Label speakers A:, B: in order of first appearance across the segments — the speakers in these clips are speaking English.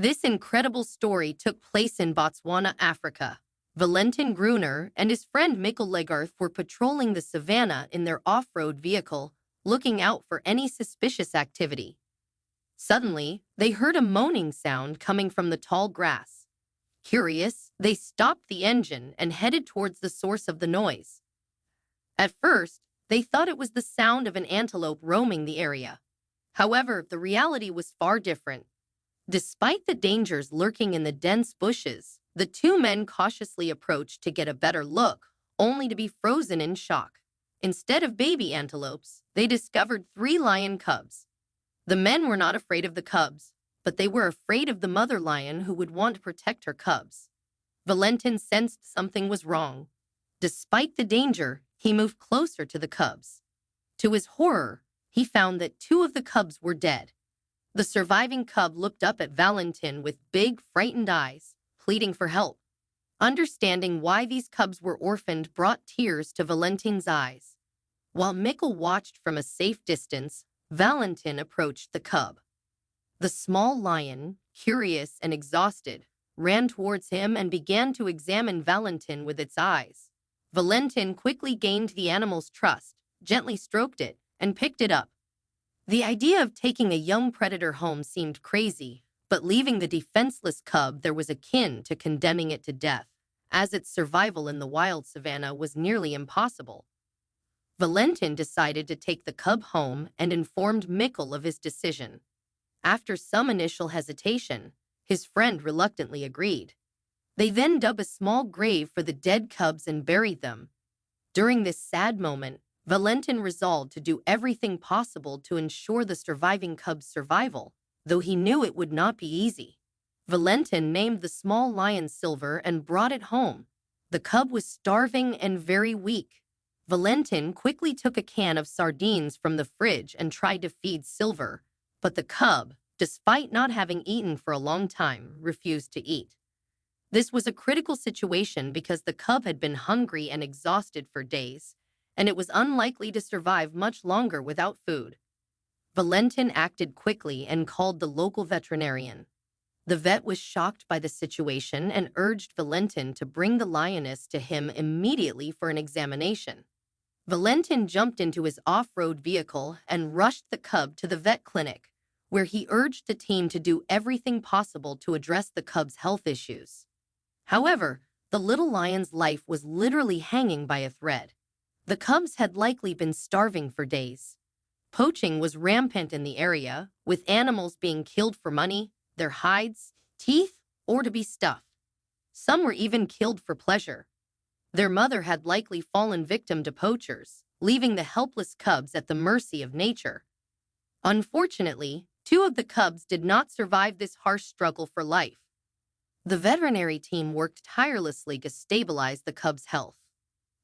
A: This incredible story took place in Botswana, Africa. Valentin Gruner and his friend Mikkel Legarth were patrolling the savannah in their off-road vehicle, looking out for any suspicious activity. Suddenly, they heard a moaning sound coming from the tall grass. Curious, they stopped the engine and headed towards the source of the noise. At first, they thought it was the sound of an antelope roaming the area. However, the reality was far different. Despite the dangers lurking in the dense bushes, the two men cautiously approached to get a better look, only to be frozen in shock. Instead of baby antelopes, they discovered three lion cubs. The men were not afraid of the cubs, but they were afraid of the mother lion who would want to protect her cubs. Valentin sensed something was wrong. Despite the danger, he moved closer to the cubs. To his horror, he found that two of the cubs were dead. The surviving cub looked up at Valentin with big, frightened eyes, pleading for help. Understanding why these cubs were orphaned brought tears to Valentin's eyes. While Mikkel watched from a safe distance, Valentin approached the cub. The small lion, curious and exhausted, ran towards him and began to examine Valentin with its eyes. Valentin quickly gained the animal's trust, gently stroked it, and picked it up. The idea of taking a young predator home seemed crazy, but leaving the defenseless cub there was akin to condemning it to death, as its survival in the wild savanna was nearly impossible. Valentin decided to take the cub home and informed Mikkel of his decision. After some initial hesitation, his friend reluctantly agreed. They then dug a small grave for the dead cubs and buried them. During this sad moment, Valentin resolved to do everything possible to ensure the surviving cub's survival, though he knew it would not be easy. Valentin named the small lion Silver and brought it home. The cub was starving and very weak. Valentin quickly took a can of sardines from the fridge and tried to feed Silver, but the cub, despite not having eaten for a long time, refused to eat. This was a critical situation because the cub had been hungry and exhausted for days, and it was unlikely to survive much longer without food. Valentin acted quickly and called the local veterinarian. The vet was shocked by the situation and urged Valentin to bring the lioness to him immediately for an examination. Valentin jumped into his off-road vehicle and rushed the cub to the vet clinic, where he urged the team to do everything possible to address the cub's health issues. However, the little lion's life was literally hanging by a thread. The cubs had likely been starving for days. Poaching was rampant in the area, with animals being killed for money, their hides, teeth, or to be stuffed. Some were even killed for pleasure. Their mother had likely fallen victim to poachers, leaving the helpless cubs at the mercy of nature. Unfortunately, two of the cubs did not survive this harsh struggle for life. The veterinary team worked tirelessly to stabilize the cubs' health.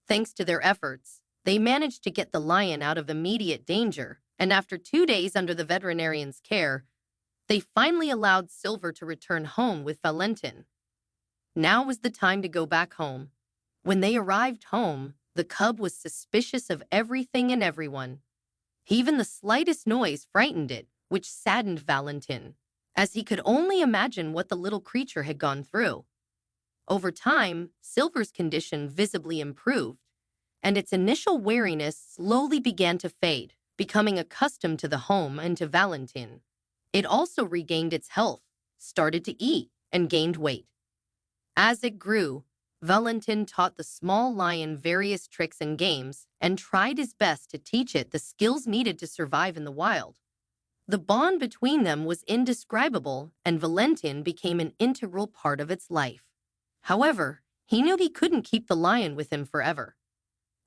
A: Thanks to their efforts, they managed to get the lion out of immediate danger, and after 2 days under the veterinarian's care, they finally allowed Silver to return home with Valentin. Now was the time to go back home. When they arrived home, the cub was suspicious of everything and everyone. Even the slightest noise frightened it, which saddened Valentin, as he could only imagine what the little creature had gone through. Over time, Silver's condition visibly improved, and its initial wariness slowly began to fade, becoming accustomed to the home and to Valentin. It also regained its health, started to eat, and gained weight. As it grew, Valentin taught the small lion various tricks and games and tried his best to teach it the skills needed to survive in the wild. The bond between them was indescribable, and Valentin became an integral part of its life. However, he knew he couldn't keep the lion with him forever.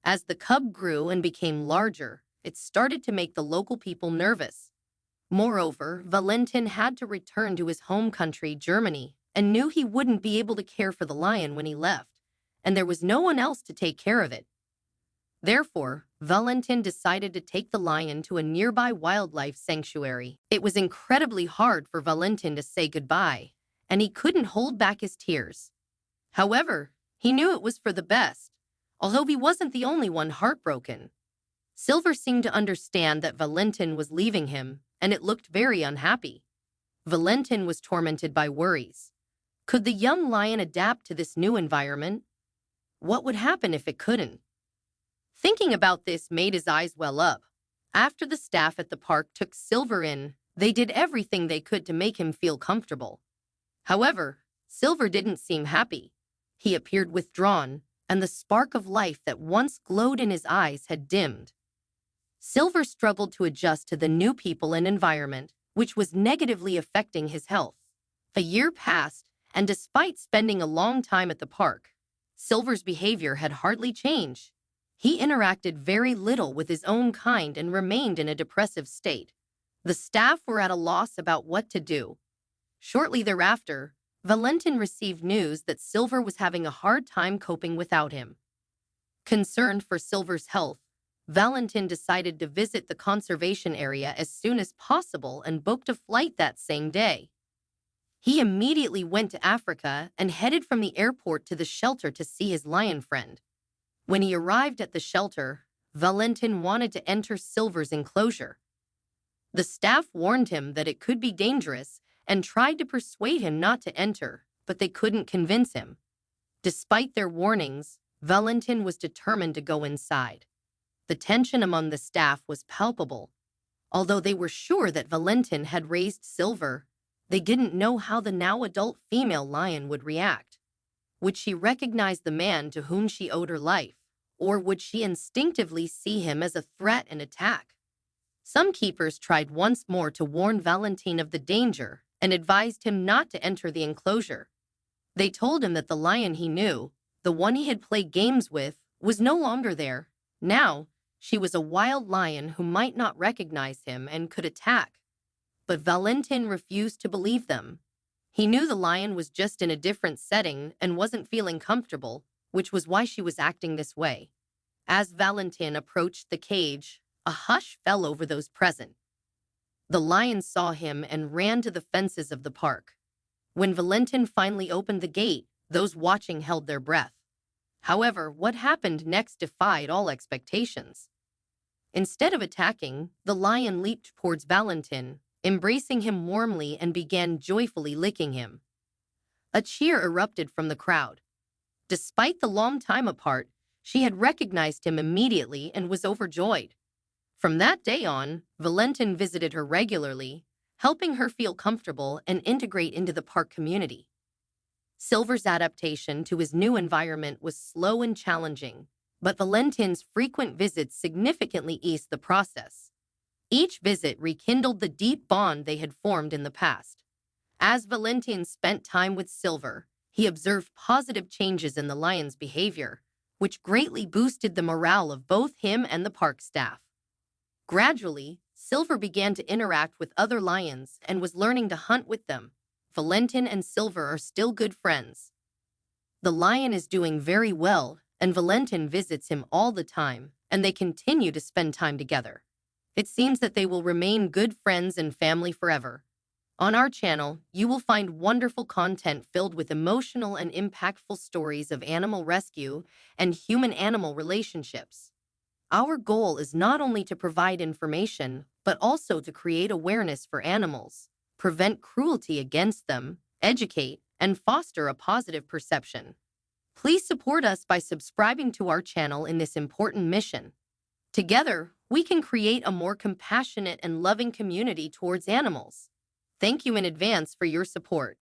A: As the cub grew and became larger, it started to make the local people nervous. Moreover, Valentin had to return to his home country, Germany, and knew he wouldn't be able to care for the lion when he left, and there was no one else to take care of it. Therefore, Valentin decided to take the lion to a nearby wildlife sanctuary. It was incredibly hard for Valentin to say goodbye, and he couldn't hold back his tears. However, he knew it was for the best, although he wasn't the only one heartbroken. Silver seemed to understand that Valentin was leaving him, and it looked very unhappy. Valentin was tormented by worries. Could the young lion adapt to this new environment? What would happen if it couldn't? Thinking about this made his eyes well up. After the staff at the park took Silver in, they did everything they could to make him feel comfortable. However, Silver didn't seem happy. He appeared withdrawn, and the spark of life that once glowed in his eyes had dimmed. Silver struggled to adjust to the new people and environment, which was negatively affecting his health. A year passed, and despite spending a long time at the park, Silver's behavior had hardly changed. He interacted very little with his own kind and remained in a depressive state. The staff were at a loss about what to do. Shortly thereafter, Valentin received news that Silver was having a hard time coping without him. Concerned for Silver's health, Valentin decided to visit the conservation area as soon as possible and booked a flight that same day. He immediately went to Africa and headed from the airport to the shelter to see his lion friend. When he arrived at the shelter, Valentin wanted to enter Silver's enclosure. The staff warned him that it could be dangerous and tried to persuade him not to enter, but they couldn't convince him. Despite their warnings, Valentin was determined to go inside. The tension among the staff was palpable. Although they were sure that Valentin had raised Silver, they didn't know how the now adult female lion would react. Would she recognize the man to whom she owed her life, or would she instinctively see him as a threat and attack? Some keepers tried once more to warn Valentin of the danger and advised him not to enter the enclosure. They told him that the lion he knew, the one he had played games with, was no longer there. Now, she was a wild lion who might not recognize him and could attack. But Valentin refused to believe them. He knew the lion was just in a different setting and wasn't feeling comfortable, which was why she was acting this way. As Valentin approached the cage, a hush fell over those present. The lion saw him and ran to the fences of the park. When Valentin finally opened the gate, those watching held their breath. However, what happened next defied all expectations. Instead of attacking, the lion leaped towards Valentin, embracing him warmly and began joyfully licking him. A cheer erupted from the crowd. Despite the long time apart, she had recognized him immediately and was overjoyed. From that day on, Valentin visited her regularly, helping her feel comfortable and integrate into the park community. Silver's adaptation to his new environment was slow and challenging, but Valentin's frequent visits significantly eased the process. Each visit rekindled the deep bond they had formed in the past. As Valentin spent time with Silver, he observed positive changes in the lion's behavior, which greatly boosted the morale of both him and the park staff. Gradually, Silver began to interact with other lions and was learning to hunt with them. Valentin and Silver are still good friends. The lion is doing very well, and Valentin visits him all the time, and they continue to spend time together. It seems that they will remain good friends and family forever. On our channel, you will find wonderful content filled with emotional and impactful stories of animal rescue and human-animal relationships. Our goal is not only to provide information, but also to create awareness for animals, prevent cruelty against them, educate, and foster a positive perception. Please support us by subscribing to our channel in this important mission. Together, we can create a more compassionate and loving community towards animals. Thank you in advance for your support.